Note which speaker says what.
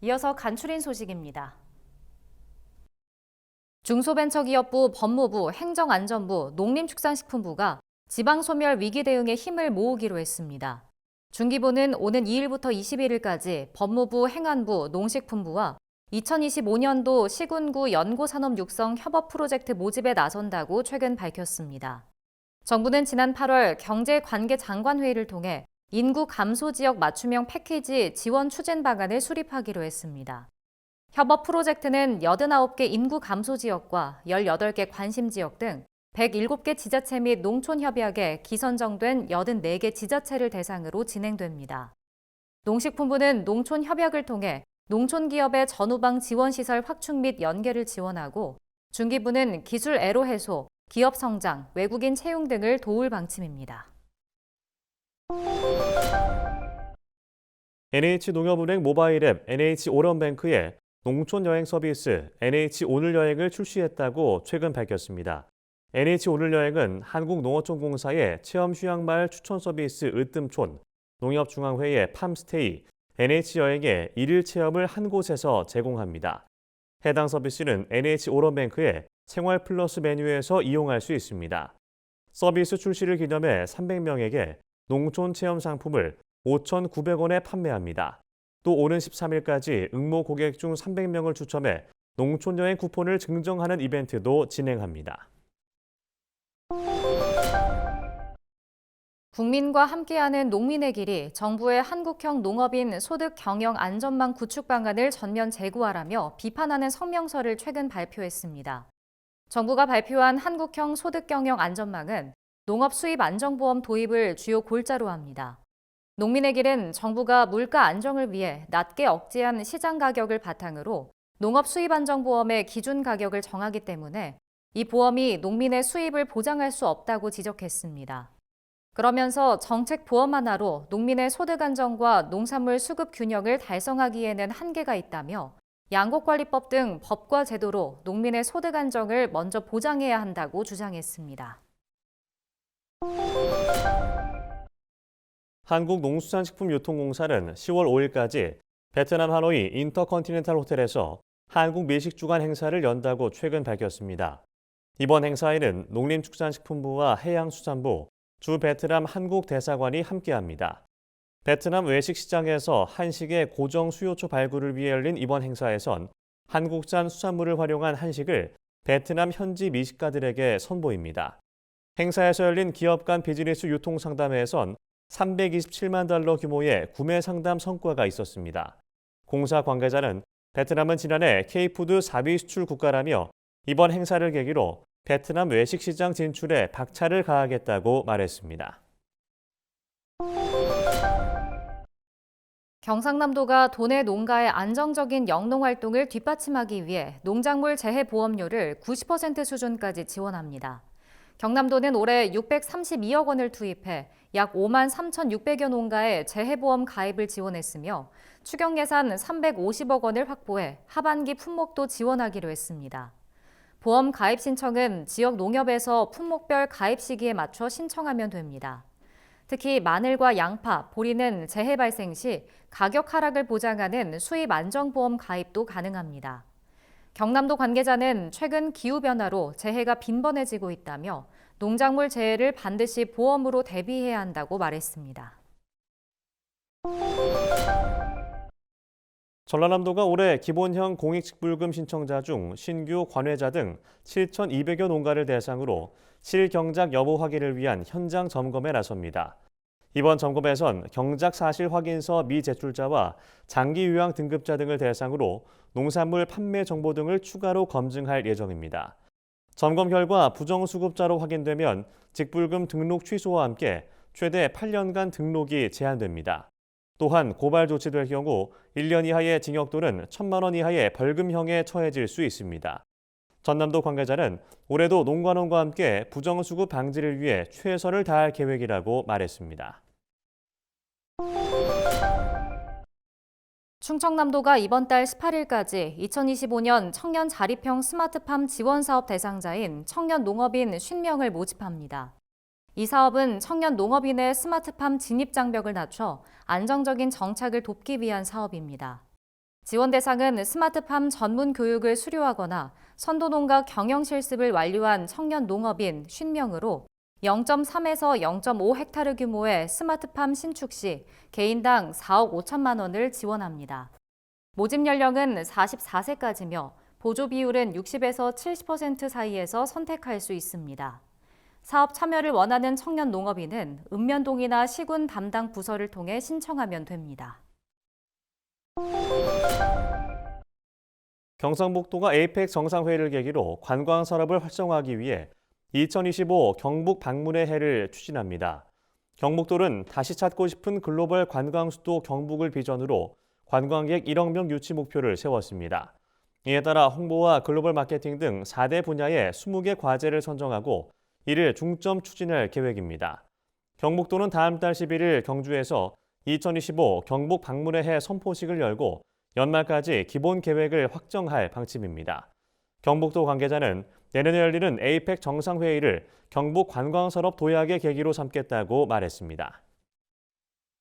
Speaker 1: 이어서 간추린 소식입니다. 중소벤처기업부, 법무부, 행정안전부, 농림축산식품부가 지방소멸 위기 대응에 힘을 모으기로 했습니다. 중기부는 오는 2일부터 21일까지 법무부, 행안부, 농식품부와 2025년도 시군구 연구산업 육성 협업 프로젝트 모집에 나선다고 최근 밝혔습니다. 정부는 지난 8월 경제관계장관회의를 통해 인구 감소 지역 맞춤형 패키지 지원 추진 방안을 수립하기로 했습니다. 협업 프로젝트는 89개 인구 감소 지역과 18개 관심 지역 등 107개 지자체 및 농촌협약에 기선정된 84개 지자체를 대상으로 진행됩니다. 농식품부는 농촌협약을 통해 농촌기업의 전후방 지원시설 확충 및 연계를 지원하고, 중기부는 기술 애로 해소, 기업 성장, 외국인 채용 등을 도울 방침입니다.
Speaker 2: NH농협은행 모바일 앱 NH오런뱅크에 농촌 여행 서비스 NH오늘 여행을 출시했다고 최근 밝혔습니다. NH오늘 여행은 한국농어촌공사의 체험 휴양마을 추천 서비스 으뜸촌, 농협중앙회의 팜스테이, NH여행의 일일 체험을 한 곳에서 제공합니다. 해당 서비스는 NH오런뱅크의 생활 플러스 메뉴에서 이용할 수 있습니다. 서비스 출시를 기념해 300명에게 농촌 체험 상품을 5,900원에 판매합니다. 또 오는 13일까지 응모 고객 중 300명을 추첨해 농촌여행 쿠폰을 증정하는 이벤트도 진행합니다.
Speaker 1: 국민과 함께하는 농민의 길이 정부의 한국형 농업인 소득 경영 안전망 구축 방안을 전면 재구하라며 비판하는 성명서를 최근 발표했습니다. 정부가 발표한 한국형 소득 경영 안전망은 농업 수입 안정보험 도입을 주요 골자로 합니다. 농민의 길은 정부가 물가 안정을 위해 낮게 억제한 시장 가격을 바탕으로 농업 수입 안정보험의 기준 가격을 정하기 때문에 이 보험이 농민의 수입을 보장할 수 없다고 지적했습니다. 그러면서 정책 보험 하나로 농민의 소득 안정과 농산물 수급 균형을 달성하기에는 한계가 있다며 양곡관리법 등 법과 제도로 농민의 소득 안정을 먼저 보장해야 한다고 주장했습니다.
Speaker 2: 한국농수산식품유통공사는 10월 5일까지 베트남 하노이 인터컨티넨탈 호텔에서 한국 미식 주간 행사를 연다고 최근 밝혔습니다. 이번 행사에는 농림축산식품부와 해양수산부, 주 베트남 한국 대사관이 함께합니다. 베트남 외식 시장에서 한식의 고정 수요처 발굴을 위해 열린 이번 행사에선 한국산 수산물을 활용한 한식을 베트남 현지 미식가들에게 선보입니다. 행사에서 열린 기업 간 비즈니스 유통 상담회에선 327만 달러 규모의 구매 상담 성과가 있었습니다. 공사 관계자는 베트남은 지난해 K푸드 4위 수출 국가라며 이번 행사를 계기로 베트남 외식 시장 진출에 박차를 가하겠다고 말했습니다.
Speaker 1: 경상남도가 도내 농가의 안정적인 영농 활동을 뒷받침하기 위해 농작물 재해 보험료를 90% 수준까지 지원합니다. 경남도는 올해 632억 원을 투입해 약 5만 3,600여 농가의 재해보험 가입을 지원했으며 추경 예산 350억 원을 확보해 하반기 품목도 지원하기로 했습니다. 보험 가입 신청은 지역 농협에서 품목별 가입 시기에 맞춰 신청하면 됩니다. 특히 마늘과 양파, 보리는 재해 발생 시 가격 하락을 보장하는 수입 안정보험 가입도 가능합니다. 경남도 관계자는 최근 기후변화로 재해가 빈번해지고 있다며 농작물 재해를 반드시 보험으로 대비해야 한다고 말했습니다.
Speaker 2: 전라남도가 올해 기본형 공익직불금 신청자 중 신규 관외자 등 7,200여 농가를 대상으로 실경작 여부 확인을 위한 현장 점검에 나섭니다. 이번 점검에선 경작 사실 확인서 미제출자와 장기 요양 등급자 등을 대상으로 농산물 판매 정보 등을 추가로 검증할 예정입니다. 점검 결과 부정수급자로 확인되면 직불금 등록 취소와 함께 최대 8년간 등록이 제한됩니다. 또한 고발 조치될 경우 1년 이하의 징역 또는 1,000만 원 이하의 벌금형에 처해질 수 있습니다. 전남도 관계자는 올해도 농관원과 함께 부정수급 방지를 위해 최선을 다할 계획이라고 말했습니다.
Speaker 1: 충청남도가 이번 달 18일까지 2025년 청년 자립형 스마트팜 지원사업 대상자인 청년 농업인 50명을 모집합니다. 이 사업은 청년 농업인의 스마트팜 진입 장벽을 낮춰 안정적인 정착을 돕기 위한 사업입니다. 지원 대상은 스마트팜 전문 교육을 수료하거나 선도농가 경영 실습을 완료한 청년 농업인 50명으로 0.3에서 0.5 헥타르 규모의 스마트팜 신축 시 개인당 4억 5천만 원을 지원합니다. 모집 연령은 44세까지며 보조 비율은 60에서 70% 사이에서 선택할 수 있습니다. 사업 참여를 원하는 청년 농업인은 읍면동이나 시군 담당 부서를 통해 신청하면 됩니다.
Speaker 2: 경상북도가 에이펙 정상회의를 계기로 관광 산업을 활성화하기 위해 2025 경북 방문의 해를 추진합니다. 경북도는 다시 찾고 싶은 글로벌 관광 수도 경북을 비전으로 관광객 1억 명 유치 목표를 세웠습니다. 이에 따라 홍보와 글로벌 마케팅 등 4대 분야의 20개 과제를 선정하고 이를 중점 추진할 계획입니다. 경북도는 다음 달 11일 경주에서 2025 경북 방문의 해 선포식을 열고 연말까지 기본 계획을 확정할 방침입니다. 경북도 관계자는 내년에 열리는 에이펙 정상회의를 경북 관광산업 도약의 계기로 삼겠다고 말했습니다.